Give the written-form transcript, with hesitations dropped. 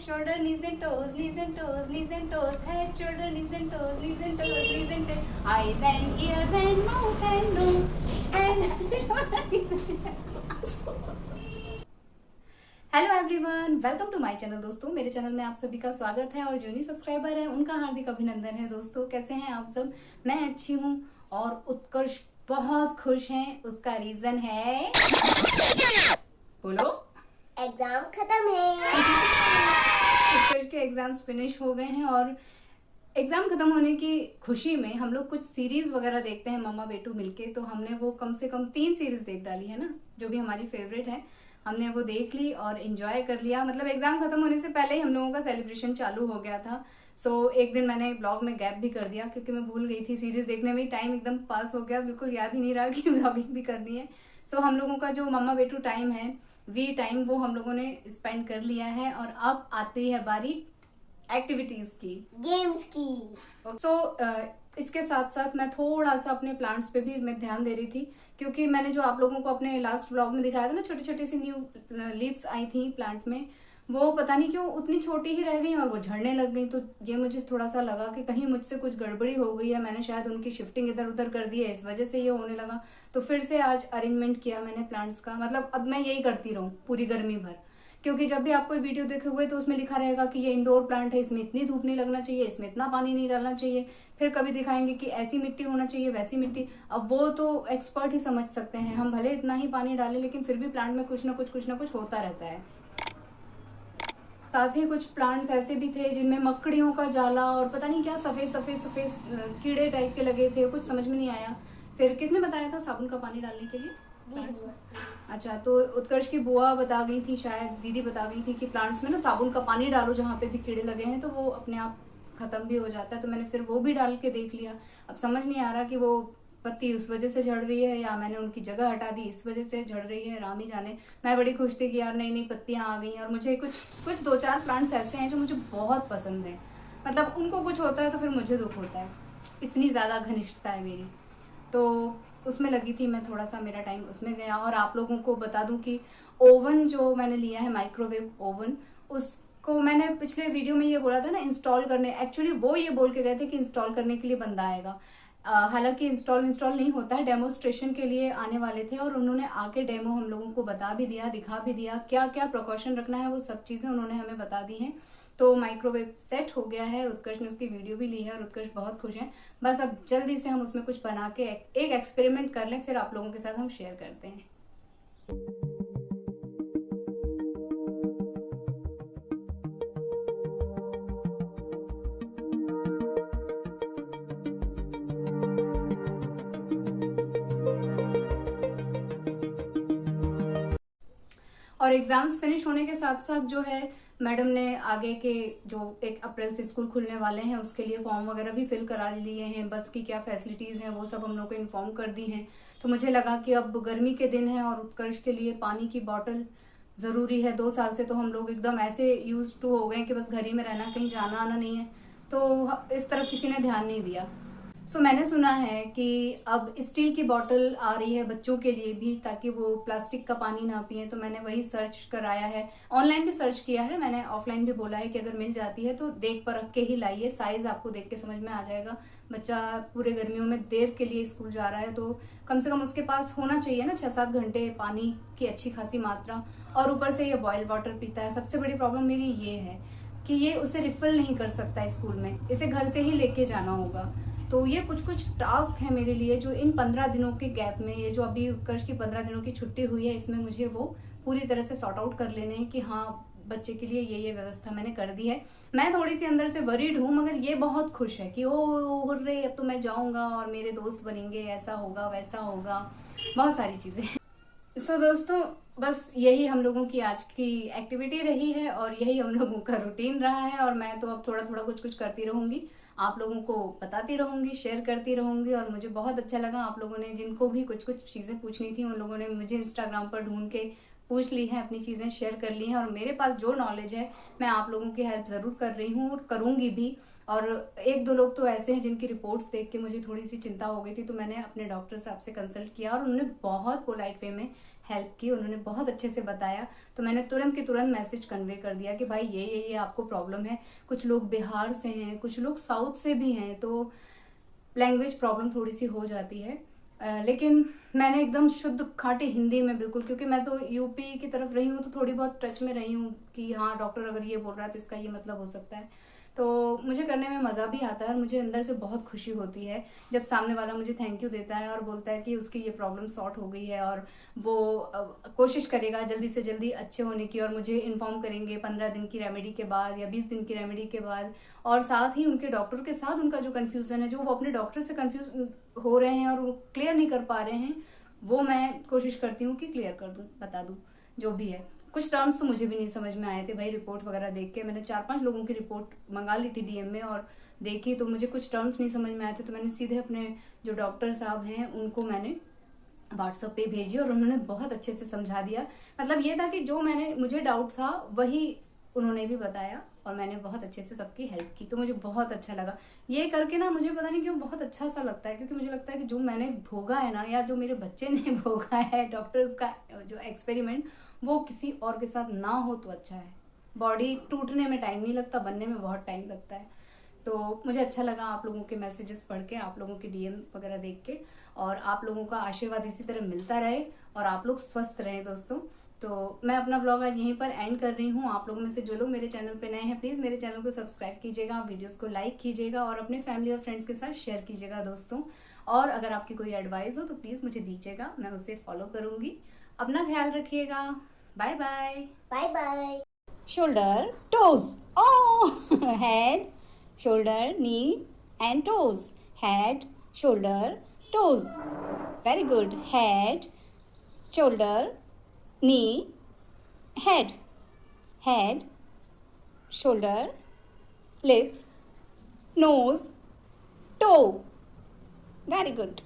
shoulder, knees and toes, knees and toes, knees and toes, head, shoulder, knees and toes, knees and toes, knees and toes, eyes and ears and mouth and nose, and shoulder, knees and hello everyone, welcome to my channel. दोस्तों, मेरे channel में आप सभी का स्वागत है और जो न्यू सब्सक्राइबर है उनका हार्दिक अभिनंदन है। दोस्तों, कैसे हैं आप सब? मैं अच्छी हूँ और उत्कर्ष बहुत खुश हैं। उसका रीजन है, बोलो, एग्जाम खत्म है। उत्कर्ष के एग्जाम्स फिनिश हो गए हैं और एग्जाम खत्म होने की खुशी में हम लोग कुछ सीरीज वगैरह देखते हैं मम्मा बेटू मिलके। तो हमने वो कम से कम 3 सीरीज देख डाली है ना, जो भी हमारी फेवरेट है। हमने वो देख ली और एंजॉय कर लिया। मतलब एग्जाम खत्म होने से पहले ही हम लोगों का सेलिब्रेशन चालू हो गया था। सो एक दिन मैंने ब्लॉग में गैप भी कर दिया क्योंकि मैं भूल गई थी। सीरीज देखने में ही टाइम एकदम पास हो गया, बिल्कुल याद ही नहीं रहा कि ब्लॉगिंग भी करनी है। सो हम लोगों का जो मम्मा बेटू टाइम है, वी टाइम, वो हम लोगों ने स्पेंड कर लिया है। और अब आती है बारी एक्टिविटीज की, गेम्स की। सो इसके साथ साथ मैं थोड़ा सा अपने प्लांट्स पे भी मैं ध्यान दे रही थी क्योंकि मैंने जो आप लोगों को अपने लास्ट व्लॉग में दिखाया था ना, छोटी छोटी सी न्यू लीव्स आई थी प्लांट में, वो पता नहीं क्यों उतनी छोटी ही रह गई और वो झड़ने लग गई। तो ये मुझे थोड़ा सा लगा कि कहीं मुझसे कुछ गड़बड़ी हो गई है, मैंने शायद उनकी शिफ्टिंग इधर उधर कर दी है, इस वजह से ये होने लगा। तो फिर से आज अरेंजमेंट किया मैंने प्लांट्स का। मतलब अब मैं यही करती रहूं पूरी गर्मी भर, क्योंकि जब भी आप कोई वीडियो देखे हुए तो उसमें लिखा रहेगा कि ये इंडोर प्लांट है, इसमें इतनी धूप नहीं लगना चाहिए, इसमें इतना पानी नहीं डालना चाहिए। फिर कभी दिखाएंगे कि ऐसी मिट्टी होना चाहिए, वैसी मिट्टी। अब वो तो एक्सपर्ट ही समझ सकते हैं, हम भले इतना ही पानी डालें लेकिन फिर भी प्लांट में कुछ ना कुछ होता रहता है। साथ ही कुछ प्लांट्स ऐसे भी थे जिनमें मकड़ियों का जाला और पता नहीं क्या सफेद सफेद सफेद कीड़े टाइप के लगे थे, कुछ समझ में नहीं आया। फिर किसने बताया था साबुन का पानी डालने के लिए? अच्छा, तो उत्कर्ष की बुआ बता गई थी, शायद दीदी बता गई थी कि प्लांट्स में ना साबुन का पानी डालो, जहाँ पे भी कीड़े लगे हैं तो वो अपने आप खत्म भी हो जाता है। तो मैंने फिर वो भी डाल के देख लिया। अब समझ नहीं आ रहा कि वो पत्ती उस वजह से झड़ रही है या मैंने उनकी जगह हटा दी इस वजह से झड़ रही है, राम ही जाने। मैं बड़ी खुश थी कि यार नई नई पत्तियां आ गई हैं। और मुझे कुछ 2-4 प्लांट्स ऐसे हैं जो मुझे बहुत पसंद है। मतलब उनको कुछ होता है तो फिर मुझे दुख होता है, इतनी ज्यादा घनिष्ठता है मेरी। तो उसमें लगी थी मैं, थोड़ा सा मेरा टाइम उसमें गया। और आप लोगों को बता दूं कि ओवन जो मैंने लिया है, माइक्रोवेव ओवन, उसको मैंने पिछले वीडियो में ये बोला था ना इंस्टॉल करने। एक्चुअली वो ये बोल के गए थे कि इंस्टॉल करने के लिए बंदा आएगा। हालांकि इंस्टॉल नहीं होता है, डेमोस्ट्रेशन के लिए आने वाले थे और उन्होंने आके डेमो हम लोगों को बता भी दिया, दिखा भी दिया, क्या क्या प्रिकॉशन रखना है वो सब चीजें उन्होंने हमें बता दी हैं। तो माइक्रोवेव सेट हो गया है, उत्कर्ष ने उसकी वीडियो भी ली है और उत्कर्ष बहुत खुश है। बस अब जल्दी से हम उसमें कुछ बना के एक एक्सपेरिमेंट कर लें, फिर आप लोगों के साथ हम शेयर करते हैं। और एग्जाम्स फिनिश होने के साथ साथ जो है, मैडम ने आगे के जो 1 अप्रैल से स्कूल खुलने वाले हैं उसके लिए फॉर्म वगैरह भी फिल करा लिए हैं। बस की क्या फैसिलिटीज हैं वो सब हम लोग को इन्फॉर्म कर दी हैं। तो मुझे लगा कि अब गर्मी के दिन है और उत्कर्ष के लिए पानी की बॉटल जरूरी है। 2 साल से तो हम लोग एकदम ऐसे यूज टू हो गए कि बस घर ही में रहना, कहीं जाना आना नहीं है, तो इस तरफ किसी ने ध्यान नहीं दिया। सो मैंने सुना है कि अब स्टील की बोतल आ रही है बच्चों के लिए भी, ताकि वो प्लास्टिक का पानी ना पिए। तो मैंने वही सर्च कराया है, ऑनलाइन भी सर्च किया है मैंने, ऑफलाइन भी बोला है कि अगर मिल जाती है तो देख परख के ही लाइए। साइज आपको देख के समझ में आ जाएगा। बच्चा पूरे गर्मियों में देर के लिए स्कूल जा रहा है तो कम से कम उसके पास होना चाहिए ना 6-7 घंटे पानी की अच्छी खासी मात्रा। और ऊपर से ये बॉइल्ड वाटर पीता है। सबसे बड़ी प्रॉब्लम मेरी ये है कि ये उसे रिफिल नहीं कर सकता स्कूल में, इसे घर से ही लेके जाना होगा। तो ये कुछ टास्क है मेरे लिए जो इन 15 दिनों के गैप में, ये जो अभी उत्कर्ष की 15 दिनों की छुट्टी हुई है, इसमें मुझे वो पूरी तरह से सॉर्ट आउट कर लेने हैं कि हाँ बच्चे के लिए ये व्यवस्था मैंने कर दी है। मैं थोड़ी सी अंदर से वरीड हूँ, मगर ये बहुत खुश है कि ओ रे अब तो मैं जाऊंगा और मेरे दोस्त बनेंगे, ऐसा होगा वैसा होगा, बहुत सारी चीजें। सो दोस्तों, बस यही हम लोगों की आज की एक्टिविटी रही है और यही हम लोगों का रूटीन रहा है। और मैं तो अब थोड़ा थोड़ा कुछ करती रहूंगी, आप लोगों को बताती रहूंगी, शेयर करती रहूंगी। और मुझे बहुत अच्छा लगा, आप लोगों ने जिनको भी कुछ चीजें पूछनी थी उन लोगों ने मुझे इंस्टाग्राम पर ढूंढ के पूछ ली है, अपनी चीजें शेयर कर ली हैं। और मेरे पास जो नॉलेज है मैं आप लोगों की हेल्प जरूर कर रही हूँ और करूंगी भी। और 1-2 लोग तो ऐसे हैं जिनकी रिपोर्ट्स देख के मुझे थोड़ी सी चिंता हो गई थी, तो मैंने अपने डॉक्टर साहब से कंसल्ट किया और उन्होंने बहुत पोलाइट वे में हेल्प की, उन्होंने बहुत अच्छे से बताया। तो मैंने तुरंत के तुरंत मैसेज कन्वे कर दिया कि भाई ये आपको प्रॉब्लम है। कुछ लोग बिहार से हैं, कुछ लोग साउथ से भी हैं, तो लैंग्वेज प्रॉब्लम थोड़ी सी हो जाती है। लेकिन मैंने एकदम शुद्ध खाटी हिंदी में बिल्कुल, क्योंकि मैं तो यूपी की तरफ रही हूँ तो थोड़ी बहुत टच में रही हूँ कि हाँ डॉक्टर अगर ये बोल रहा है तो इसका ये मतलब हो सकता है। तो मुझे करने में मज़ा भी आता है और मुझे अंदर से बहुत खुशी होती है जब सामने वाला मुझे थैंक यू देता है और बोलता है कि उसकी ये प्रॉब्लम सॉर्ट हो गई है और वो कोशिश करेगा जल्दी से जल्दी अच्छे होने की, और मुझे इन्फॉर्म करेंगे 15 दिन की रेमेडी के बाद या 20 दिन की रेमेडी के बाद। और साथ ही उनके डॉक्टर के साथ उनका जो कन्फ्यूज़न है, जो वो अपने डॉक्टर से कन्फ्यूज हो रहे हैं और वो क्लियर नहीं कर पा रहे हैं, वो मैं कोशिश करती हूँ कि क्लियर कर दूँ, बता दूँ जो भी है। कुछ टर्म्स तो मुझे भी नहीं समझ में आए थे भाई, रिपोर्ट वगैरह देख के मैंने 4-5 लोगों की रिपोर्ट मंगा ली थी डीएम में और देखी, तो मुझे कुछ टर्म्स नहीं समझ में आए थे। तो मैंने सीधे अपने जो डॉक्टर साहब हैं उनको मैंने व्हाट्सएप पे भेजी और उन्होंने बहुत अच्छे से समझा दिया। मतलब ये था कि जो मुझे डाउट था वही उन्होंने भी बताया और मैंने बहुत अच्छे से सबकी हेल्प की, तो मुझे बहुत अच्छा लगा ये करके ना। मुझे पता नहीं क्यों बहुत अच्छा सा लगता है, क्योंकि मुझे लगता है कि जो मैंने भोगा है ना, या जो मेरे बच्चे ने भोगा है डॉक्टर्स का जो एक्सपेरिमेंट, वो किसी और के साथ ना हो तो अच्छा है। बॉडी टूटने में टाइम नहीं लगता, बनने में बहुत टाइम लगता है। तो मुझे अच्छा लगा आप लोगों के मैसेजेस पढ़ के, आप लोगों के डीएम वगैरह देख के, और आप लोगों का आशीर्वाद इसी तरह मिलता रहे और आप लोग स्वस्थ रहें दोस्तों। तो मैं अपना व्लॉग आज यहीं पर एंड कर रही हूँ। आप लोगों में से जो लोग मेरे चैनल पे नए हैं, प्लीज़ मेरे चैनल को सब्सक्राइब कीजिएगा, वीडियोस को लाइक कीजिएगा और अपने फैमिली और फ्रेंड्स के साथ शेयर कीजिएगा दोस्तों। और अगर आपकी कोई एडवाइस हो तो प्लीज़ मुझे दीजिएगा, मैं उसे फॉलो करूँगी। अपना ख्याल रखिएगा, bye bye. Bye bye. Shoulder, toes. Oh, head, shoulder, knee, and toes. Head, shoulder, toes. Very good. Head, shoulder, knee, head. Head, shoulder, lips, nose, toe. Very good.